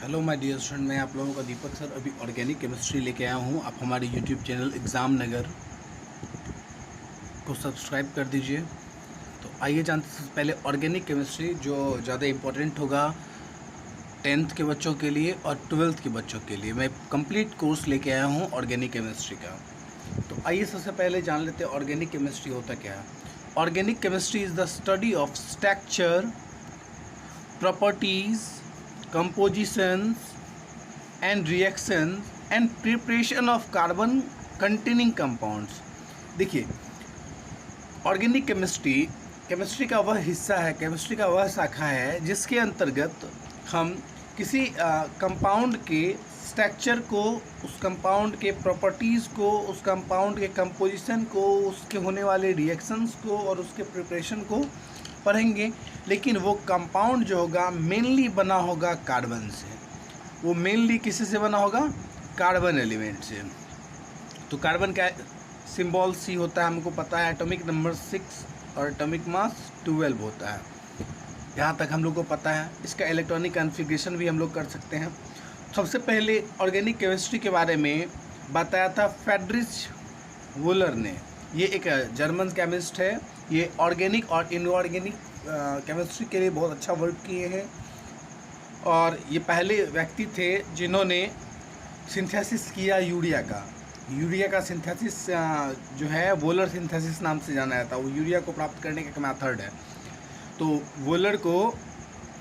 Hello my dear student, मैं आप लोगों का दीपक सर अभी ऑर्गेनिक केमिस्ट्री लेके आया हूँ। आप हमारे यूट्यूब चैनल एग्ज़ाम नगर को सब्सक्राइब कर दीजिए। तो आइए जानते हैं सबसे पहले ऑर्गेनिक केमिस्ट्री, जो ज़्यादा इम्पोर्टेंट होगा 10th के बच्चों के लिए और 12th के बच्चों के लिए। मैं कंप्लीट कोर्स लेके आया हूँ ऑर्गेनिक केमिस्ट्री का। तो आइए सबसे पहले जान लेते हैं ऑर्गेनिक केमिस्ट्री होता क्या है। Organic chemistry is the study of structure, properties, compositions and reactions and preparation of carbon containing compounds। देखिए, ऑर्गेनिक केमिस्ट्री का वह हिस्सा है, केमिस्ट्री का वह शाखा है जिसके अंतर्गत हम किसी कंपाउंड के स्ट्रक्चर को, उस कंपाउंड के प्रॉपर्टीज़ को, उस कंपाउंड के कंपोजिशन को, उसके होने वाले रिएक्शंस को और उसके प्रिपरेशन को पढ़ेंगे। लेकिन वो कंपाउंड जो होगा मेनली बना होगा कार्बन से। वो मेनली किसी से बना होगा? कार्बन एलिमेंट से। तो कार्बन का सिंबल सी होता है, हमको पता है। एटॉमिक नंबर 6 और एटॉमिक मास 12 होता है, यहाँ तक हम लोग को पता है। इसका इलेक्ट्रॉनिक कॉन्फ़िगरेशन भी हम लोग कर सकते हैं। सबसे पहले ऑर्गेनिक केमिस्ट्री के बारे में बताया था फ्रेडरिच वूलर ने। ये एक जर्मन केमिस्ट है। ये ऑर्गेनिक और इनऑर्गेनिक केमिस्ट्री के लिए बहुत अच्छा वर्क किए हैं और ये पहले व्यक्ति थे जिन्होंने सिंथेसिस किया यूरिया का सिंथेसिस जो है वोलर सिंथेसिस नाम से जाना जाता है। वो यूरिया को प्राप्त करने का मेथड है। तो वोलर को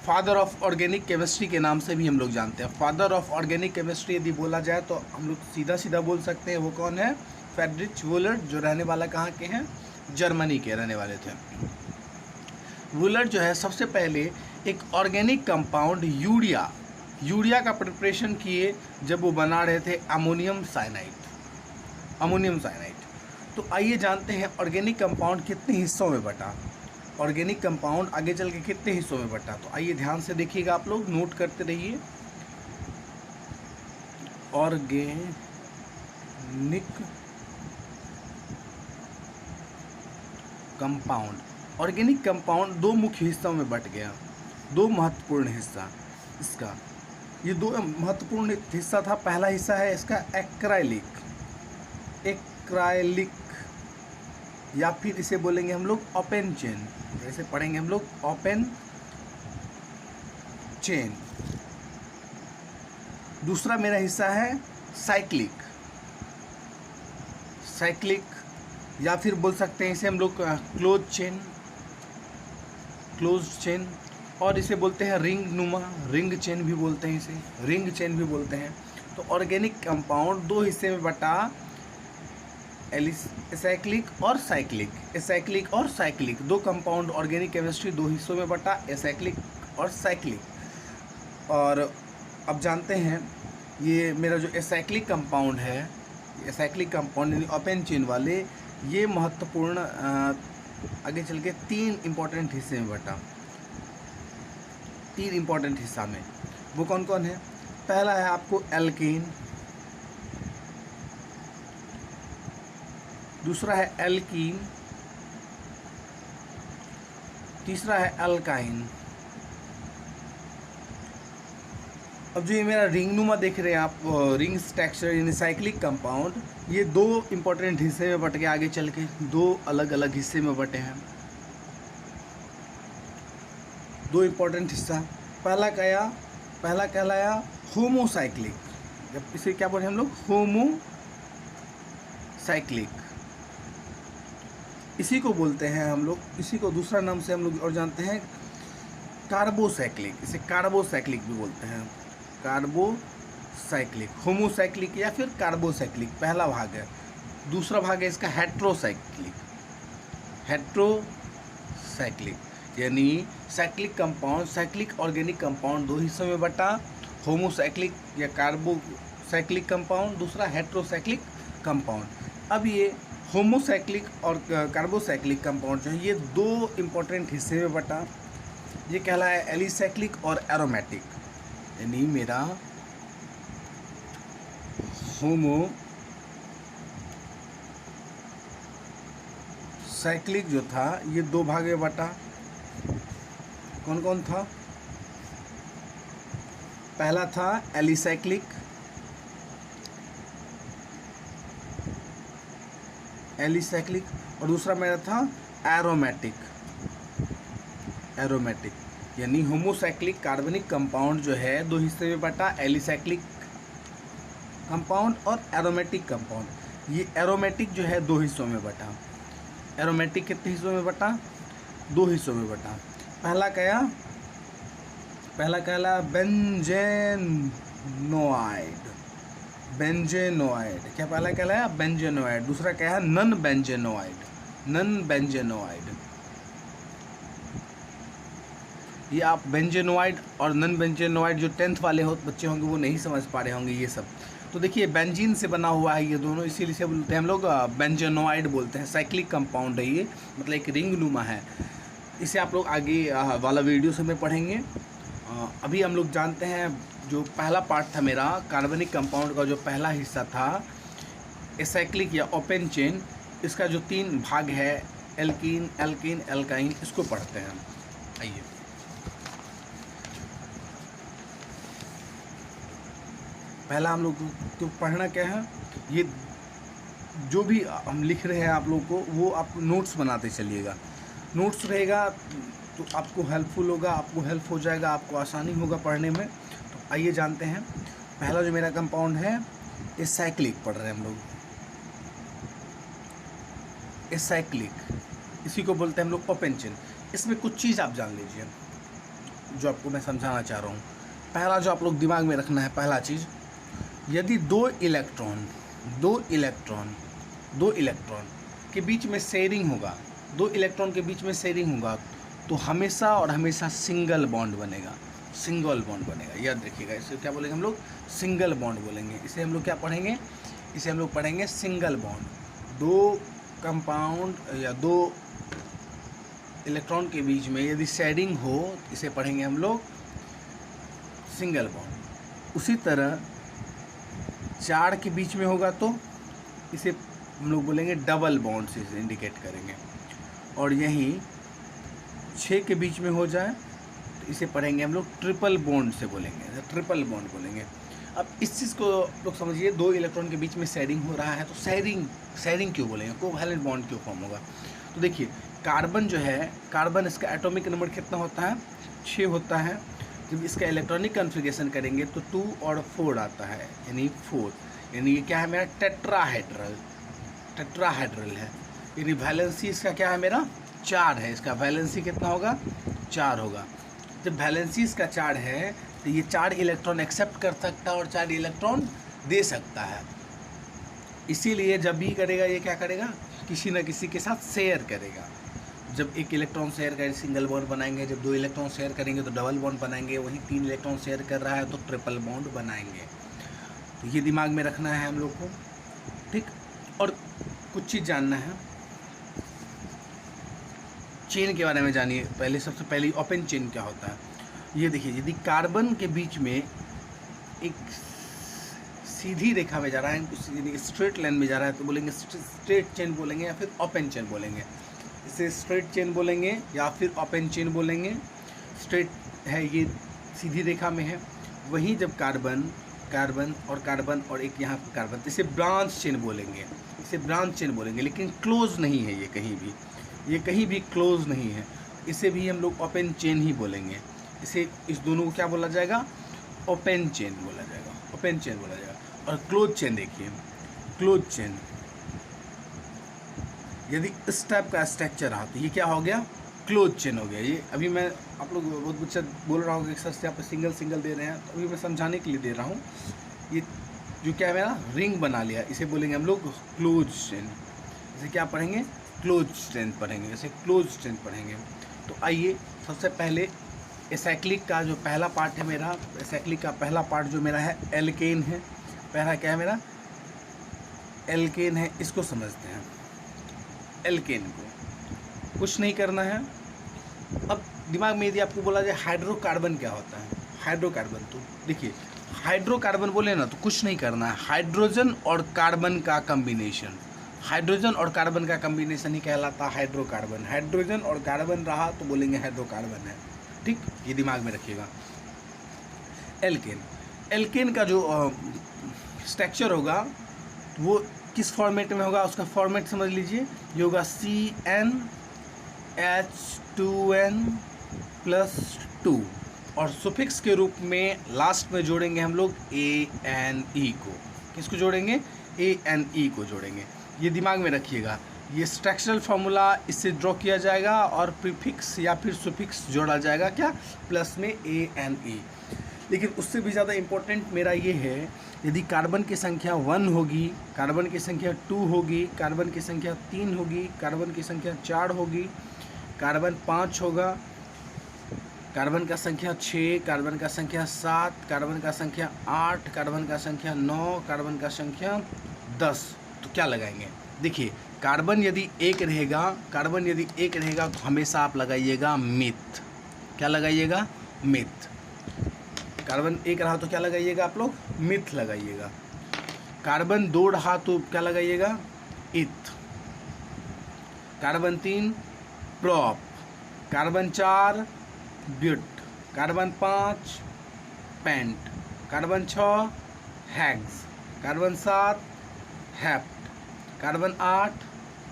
फादर ऑफ ऑर्गेनिक केमिस्ट्री के नाम से भी हम लोग जानते हैं। फादर ऑफ ऑर्गेनिक केमिस्ट्री यदि बोला जाए तो हम लोग सीधा सीधा बोल सकते हैं वो कौन है? फ्रेडरिच वूलर, जो रहने वाला कहाँ के हैं? जर्मनी के रहने वाले थे। वूलर जो है सबसे पहले एक ऑर्गेनिक कंपाउंड यूरिया का प्रिपरेशन किए जब वो बना रहे थे अमोनियम साइनाइड। तो आइए जानते हैं ऑर्गेनिक कंपाउंड कितने हिस्सों में बटा। ऑर्गेनिक कंपाउंड आगे चल के कितने हिस्सों में बटा, तो आइए ध्यान से देखिएगा, आप लोग नोट करते रहिए। ऑर्गेनिक कंपाउंड दो मुख्य हिस्सों में बट गया। दो महत्वपूर्ण हिस्सा इसका, ये दो महत्वपूर्ण हिस्सा था। पहला हिस्सा है इसका एक्राइलिक या फिर इसे बोलेंगे हम लोग ओपन चेन। जैसे पढ़ेंगे हम लोग ओपन चेन। दूसरा मेरा हिस्सा है साइक्लिक या फिर बोल सकते हैं इसे हम लोग क्लोज चेन, और इसे बोलते हैं रिंग चेन भी बोलते हैं, इसे रिंग चेन भी बोलते हैं। तो ऑर्गेनिक कंपाउंड दो हिस्से में बटा, एसाइक्लिक और साइक्लिक। दो कंपाउंड ऑर्गेनिक केमिस्ट्री दो हिस्सों में बटा, एसाइक्लिक और साइक्लिक। और अब जानते हैं ये मेरा जो एसाइक्लिक कंपाउंड है, एसाइक्लिक कंपाउंड यानी ओपन चेन वाले, ये महत्वपूर्ण आगे चल के तीन इम्पोर्टेंट हिस्से में बटा। तीन इम्पोर्टेंट हिस्सा में वो कौन कौन है? पहला है आपको एल्केन, दूसरा है एल्कीन, तीसरा है अल्काइन। अब जो ये मेरा रिंगनुमा देख रहे हैं आप, रिंग स्ट्रक्चर यानी साइक्लिक कंपाउंड, ये दो इम्पोर्टेंट हिस्से में बट के आगे चल के दो अलग अलग हिस्से में बटे हैं। दो इम्पोर्टेंट हिस्सा, पहला कहलाया होमोसाइक्लिक। जब इसे क्या बोले हम लोग? होमोसाइक्लिक। इसी को बोलते हैं हम लोग, इसी को दूसरा नाम से हम लोग और जानते हैं कार्बोसाइक्लिक। इसे कार्बोसाइक्लिक भी बोलते हैं, कार्बोसाइक्लिक, होमोसाइक्लिक या फिर कार्बोसाइक्लिक पहला भाग है। दूसरा भाग है इसका हेट्रोसाइक्लिक यानी cyclic compound, cyclic organic compound दो हिस्सों में बटा, होमोसाइक्लिक या कार्बोसाइक्लिक कंपाउंड, दूसरा हेट्रोसाइक्लिक कंपाउंड। अब ये होमोसाइक्लिक और कार्बोसाइक्लिक कंपाउंड जो है ये दो इम्पोर्टेंट हिस्से में बटा। ये कहलाया एलिसाइक्लिक और एरोमेटिक, यानी मेरा होमोसाइक्लिक जो था ये दो भाग में बटा। कौन कौन था? पहला था एलिसाइक्लिक, और दूसरा मेरा था एरोमेटिक। यानी होमोसाइक्लिक कार्बनिक कंपाउंड जो है दो हिस्से में बटा, एलिसाइक्लिक कंपाउंड और एरोमेटिक कंपाउंड। ये एरोमेटिक जो है दो हिस्सों में बटा। एरोमेटिक कितने हिस्सों में बटा? दो हिस्सों में बटा। पहला कहला बेंजेनोआइड। क्या पहला कहलाया? बेंजेनोआइड। दूसरा क्या है? नन बेंजेनोआइड। ये आप बेंजेनोआइड और नन बेंजेनोआइड जो 10th वाले बच्चे होंगे वो नहीं समझ पा रहे होंगे ये सब। तो देखिए बेंजीन से बना हुआ है ये दोनों, इसीलिए से बोलते हैं हम लोग बेंजेनोआइड बोलते हैं। साइक्लिक कंपाउंड है ये, मतलब एक रिंग नुमा है। इसे आप लोग आगे वाला वीडियो से में पढ़ेंगे। अभी हम लोग जानते हैं जो पहला पार्ट था मेरा कार्बनिक कंपाउंड का, जो पहला हिस्सा था एसाइक्लिक या ओपन चेन, इसका जो 3 भाग है एल्कीन, एल्कीन, एल्काइन, इसको पढ़ते हैं। आइए पहला हम लोग को पढ़ना क्या है, ये जो भी हम लिख रहे हैं आप लोग को वो आप नोट्स बनाते चलिएगा। नोट्स रहेगा तो आपको हेल्पफुल होगा, आपको हेल्प हो जाएगा, आपको आसानी होगा पढ़ने में। तो आइए जानते हैं। पहला जो मेरा कंपाउंड है एसाइक्लिक पढ़ रहे हैं हम लोग। एसाइक्लिक, इसी को बोलते हैं हम लोग ओपन चेन। इसमें कुछ चीज़ आप जान लीजिए जो आपको मैं समझाना चाह रहा हूँ। पहला जो आप लोग दिमाग में रखना है, पहला चीज़, यदि दो इलेक्ट्रॉन के बीच में शेयरिंग होगा, तो हमेशा और हमेशा सिंगल बॉन्ड बनेगा। याद रखिएगा, इसे क्या बोलेंगे हम लोग? सिंगल बॉन्ड बोलेंगे। इसे हम लोग क्या पढ़ेंगे? इसे हम लोग पढ़ेंगे सिंगल बॉन्ड। दो कंपाउंड या दो इलेक्ट्रॉन के बीच में यदि शेयरिंग हो, इसे पढ़ेंगे हम लोग सिंगल बॉन्ड। उसी तरह 4 के बीच में होगा तो इसे हम लोग बोलेंगे डबल बॉन्ड से इसे इंडिकेट करेंगे। और यहीं 6 के बीच में हो जाए तो इसे पढ़ेंगे हम लोग ट्रिपल बॉन्ड से बोलेंगे, अब इस चीज़ को लोग समझिए। दो इलेक्ट्रॉन के बीच में शेयरिंग हो रहा है तो शेयरिंग क्यों बोलेंगे? कोवैलेंट बॉन्ड क्यों फॉर्म होगा? तो देखिए कार्बन जो है, कार्बन इसका एटॉमिक नंबर कितना होता है? 6 होता है। जब इसका इलेक्ट्रॉनिक कॉन्फ़िगरेशन करेंगे तो 2 और 4 आता है, यानी 4। यानी ये क्या है मेरा? टेट्राहेड्रल है। यानी वैलेंसी इसका क्या है मेरा? 4 है। इसका वैलेंसी कितना होगा? 4 होगा। जब वैलेंसी इसका 4 है तो ये 4 इलेक्ट्रॉन एक्सेप्ट कर सकता है और 4 इलेक्ट्रॉन दे सकता है। इसीलिए जब भी करेगा ये क्या करेगा? किसी न किसी के साथ शेयर करेगा। जब एक इलेक्ट्रॉन शेयर करें सिंगल बॉन्ड बनाएंगे, जब 2 इलेक्ट्रॉन शेयर करेंगे तो डबल बॉन्ड बनाएंगे, वहीं 3 इलेक्ट्रॉन शेयर कर रहा है तो ट्रिपल बॉन्ड बनाएंगे। तो ये दिमाग में रखना है हम लोग को, ठीक। और कुछ चीज़ जानना है चेन के बारे में जानिए। पहले सबसे पहले ओपन चेन क्या होता है ये देखिए। यदि कार्बन के बीच में एक सीधी रेखा में जा रहा है, यानी स्ट्रेट लाइन में जा रहा है, तो बोलेंगे स्ट्रेट चेन बोलेंगे या फिर ओपन चेन बोलेंगे। इसे स्ट्रेट चेन बोलेंगे या फिर ओपन चेन बोलेंगे। स्ट्रेट है, ये सीधी रेखा में है। वहीं जब कार्बन और एक यहाँ पर कार्बन, तो इसे ब्रांच चेन बोलेंगे, लेकिन क्लोज नहीं है ये कहीं भी क्लोज नहीं है। इसे भी हम लोग ओपन चेन ही बोलेंगे। इस दोनों को क्या बोला जाएगा? ओपन चेन बोला जाएगा। और क्लोज चेन देखिए, क्लोज चेन यदि इस टाइप का स्ट्रक्चर रहा तो ये क्या हो गया? क्लोज चेन हो गया। ये अभी मैं आप लोग बहुत बच्चा बोल रहा हूँ कि सर से आप सिंगल दे रहे हैं, तो अभी मैं समझाने के लिए दे रहा हूँ। ये जो क्या है मेरा रिंग बना लिया, इसे बोलेंगे हम लोग क्लोज चेन। इसे क्या पढ़ेंगे? क्लोज चेन पढ़ेंगे। तो आइए सबसे पहले एसाइक्लिक का जो पहला पार्ट है मेरा, एसाइक्लिक का पहला पार्ट जो मेरा है एल्केन है। पहला क्या है मेरा? एल्केन है। इसको समझते हैं। एल्केन को कुछ नहीं करना है। अब दिमाग में यदि आपको बोला जाए हाइड्रोकार्बन क्या होता है, हाइड्रोकार्बन, तो देखिए हाइड्रोकार्बन बोले ना तो कुछ नहीं करना है। हाइड्रोजन और कार्बन का कम्बिनेशन ही कहलाता है हाइड्रोकार्बन। हाइड्रोजन और कार्बन रहा तो बोलेंगे हाइड्रोकार्बन है, ठीक। ये दिमाग में रखिएगा। एल्केन एल्केन का जो स्ट्रक्चर होगा वो किस फॉर्मेट में होगा, उसका फॉर्मेट समझ लीजिए। ये होगा CnH2n+2 और सुफिक्स के रूप में लास्ट में जोड़ेंगे हम लोग ANE को। किसको जोड़ेंगे? ANE को जोड़ेंगे। ये दिमाग में रखिएगा, ये स्ट्रक्चरल फार्मूला इससे ड्रॉ किया जाएगा और प्रीफिक्स या फिर सुफिक्स जोड़ा जाएगा क्या, प्लस में ANE। लेकिन उससे भी ज़्यादा इम्पोर्टेंट मेरा ये है, यदि कार्बन की संख्या 1 होगी, कार्बन की संख्या 2 होगी, कार्बन की संख्या 3 होगी, कार्बन की संख्या 4 होगी, कार्बन 5 होगा, कार्बन का संख्या 6, कार्बन का संख्या 7, कार्बन का संख्या 8, कार्बन का संख्या 9, कार्बन का संख्या 10, तो क्या लगाएंगे? देखिए कार्बन यदि एक रहेगा, कार्बन यदि एक रहेगा तो हमेशा आप लगाइएगा मिथ। क्या लगाइएगा? मिथ। कार्बन एक रहा तो क्या लगाइएगा आप लोग? मिथ लगाइएगा। कार्बन 2 रहा तो क्या लगाइएगा? Eth. Carbon 3 prop, carbon 4 but, carbon 5 pent, carbon 6 hex, carbon 7 hept, carbon 8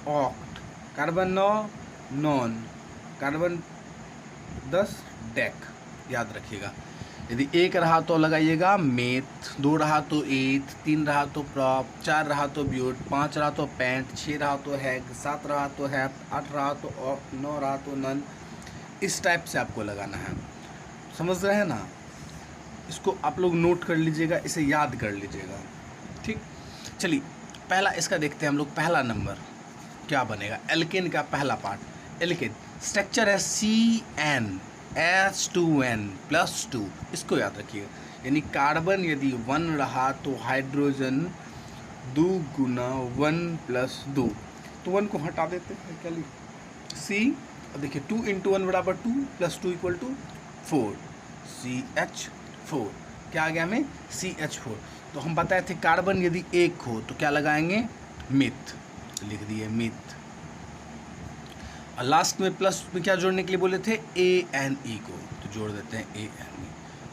oct, carbon 9 non, carbon 10 dec. याद रखिएगा, यदि एक रहा तो लगाइएगा मेथ, 2 रहा तो एथ, 3 रहा तो प्रॉप, 4 रहा तो ब्यूट, 5 रहा तो पेंट, 6 रहा तो हैग, 7 रहा तो हैप्ट, 8 रहा तो ऑक्ट, 9 रहा तो नन। इस टाइप से आपको लगाना है, समझ रहे हैं ना? इसको आप लोग नोट कर लीजिएगा, इसे याद कर लीजिएगा, ठीक। चलिए पहला इसका देखते हैं हम लोग। पहला नंबर क्या बनेगा? एल्केन का पहला पार्ट। एल्केन स्ट्रक्चर है CnH2n+2, इसको याद रखिएगा। यानी कार्बन यदि 1 रहा तो हाइड्रोजन 2 गुना 1+2, तो 1 को हटा देते हैं, क्या लिख C, देखिए 2 × 1 = 2 + 2 = 4, CH4। क्या आ गया हमें? CH4। तो हम बताए थे कार्बन यदि एक हो तो क्या लगाएंगे? मिथ, तो लिख दिए मिथ। और लास्ट में प्लस में क्या जोड़ने के लिए बोले थे? ANE को, तो जोड़ देते हैं ANE।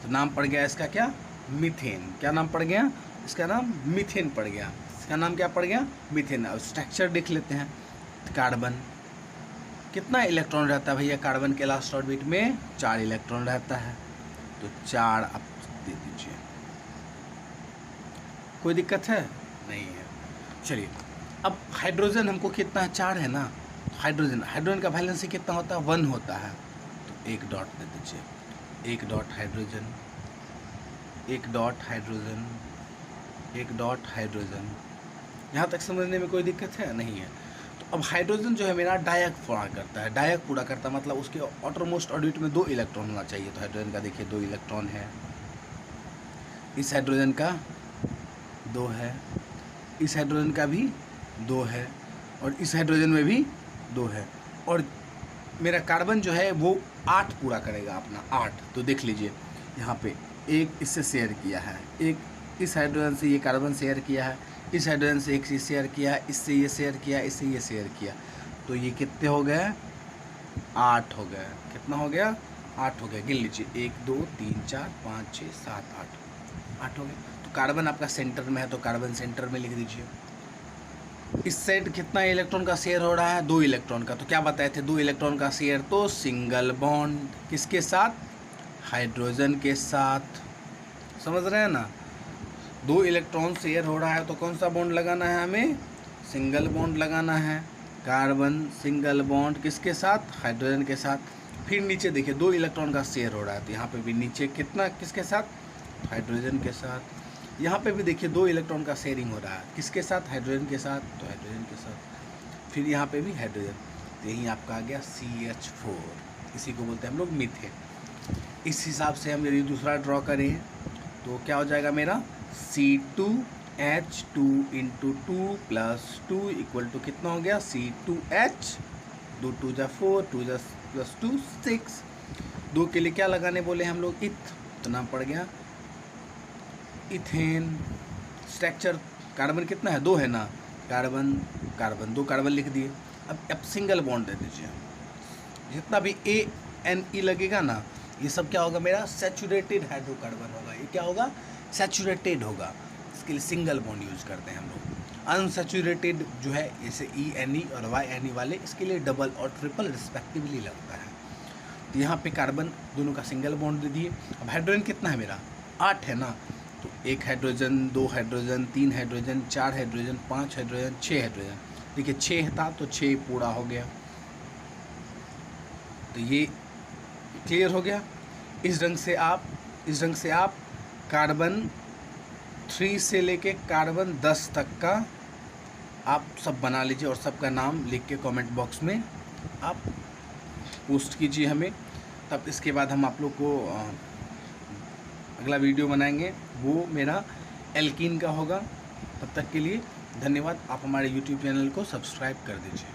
तो नाम पड़ गया इसका क्या? मीथेन। क्या नाम पड़ गया? इसका नाम मीथेन पड़ गया। इसका नाम क्या पड़ गया? मीथेन। और स्ट्रक्चर देख लेते हैं। कार्बन कितना इलेक्ट्रॉन रहता है भैया? कार्बन के लास्ट ऑर्बिट में 4 इलेक्ट्रॉन रहता है, तो 4 आप दे दीजिए। कोई दिक्कत है? नहीं है। चलिए अब हाइड्रोजन हमको कितना है? 4 है ना। हाइड्रोजन का वैलेंसी कितना होता है? 1 होता है, तो 1 डॉट दे दीजिए। 1 dot hydrogen, 1 dot hydrogen, 1 dot hydrogen. यहाँ तक समझने में कोई दिक्कत है? नहीं है। तो अब हाइड्रोजन जो है मेरा डायक पूरा करता है। डायक पूरा करता मतलब उसके आउटरमोस्ट ऑर्बिट में 2 इलेक्ट्रॉन होना चाहिए। तो हाइड्रोजन का देखिए 2 इलेक्ट्रॉन है, इस हाइड्रोजन का 2 है, इस हाइड्रोजन का भी 2 है, और इस हाइड्रोजन में भी 2 है। और मेरा कार्बन जो है वो 8 पूरा करेगा अपना, 8। तो देख लीजिए यहाँ पे एक इससे शेयर किया है, एक इस हाइड्रोजन से ये कार्बन शेयर किया है, इस हाइड्रोजन से एक से शेयर किया है, इससे ये शेयर किया, इससे ये शेयर किया। तो ये कितने हो गए? 8 हो गए। कितना हो गया? 8 हो गया। गिन लीजिए 1 2 3 4 5 6 7 8 हो गए। तो कार्बन आपका सेंटर में है, तो कार्बन सेंटर में लिख दीजिए। इस साइड कितना इलेक्ट्रॉन का शेयर हो रहा है? 2 इलेक्ट्रॉन का। तो क्या बताए थे? 2 इलेक्ट्रॉन का शेयर, तो सिंगल बॉन्ड किसके साथ? हाइड्रोजन के साथ। समझ रहे हैं ना? 2 इलेक्ट्रॉन शेयर हो रहा है तो कौन सा बॉन्ड लगाना है हमें? सिंगल बॉन्ड लगाना है। कार्बन सिंगल बॉन्ड किसके साथ? हाइड्रोजन के साथ। फिर नीचे देखिए 2 इलेक्ट्रॉन का शेयर हो रहा है, तो यहाँ पे भी नीचे कितना किसके साथ? हाइड्रोजन के साथ। यहाँ पे भी देखिए 2 इलेक्ट्रॉन का शेयरिंग हो रहा है, किसके साथ? हाइड्रोजन के साथ, तो हाइड्रोजन के साथ। फिर यहाँ पे भी हाइड्रोजन, तो यही आपका आ गया CH4। इसी को बोलते हैं हम लोग मीथेन। इस हिसाब से हम यदि दूसरा ड्रॉ करें तो क्या हो जाएगा मेरा? C2H2 × 2 + 2 = कितना हो गया? C2H, 2 2 = 4, 2 + 2 6। 2 के लिए क्या लगाने बोले हम लोग? इथ, तो नाम पड़ गया इथेन। स्ट्रक्चर कार्बन कितना है? 2 है ना। कार्बन 2 कार्बन लिख दिए। अब सिंगल बॉन्ड दे दीजिए। जितना भी ANE लगेगा ना, ये सब क्या होगा? मेरा सैचुरेटेड हाइड्रोकार्बन होगा। ये क्या होगा? सैचुरेटेड होगा, इसके लिए सिंगल बॉन्ड यूज करते हैं हम लोग। अनसैचुरेटेड जो है जैसे ENE और YNE वाले, इसके लिए डबल और ट्रिपल रिस्पेक्टिवली लगता है। तो यहाँ पे कार्बन दोनों का सिंगल बॉन्ड दे दिए। अब हाइड्रोजन कितना है मेरा, 8 है ना, तो 1 hydrogen, 2 hydrogen, 3 hydrogen, 4 hydrogen, 5 hydrogen, 6 hydrogen. देखिए 6 था तो 6 पूरा हो गया, तो ये क्लियर हो गया। इस ढंग से आप कार्बन 3 से लेके कार्बन 10 तक का आप सब बना लीजिए और सबका नाम लिख के कमेंट बॉक्स में आप पोस्ट कीजिए हमें। तब इसके बाद हम आप लोग को अगला वीडियो बनाएंगे, वो मेरा एल्कीन का होगा। तब तक के लिए धन्यवाद। आप हमारे YouTube चैनल को सब्सक्राइब कर दीजिए।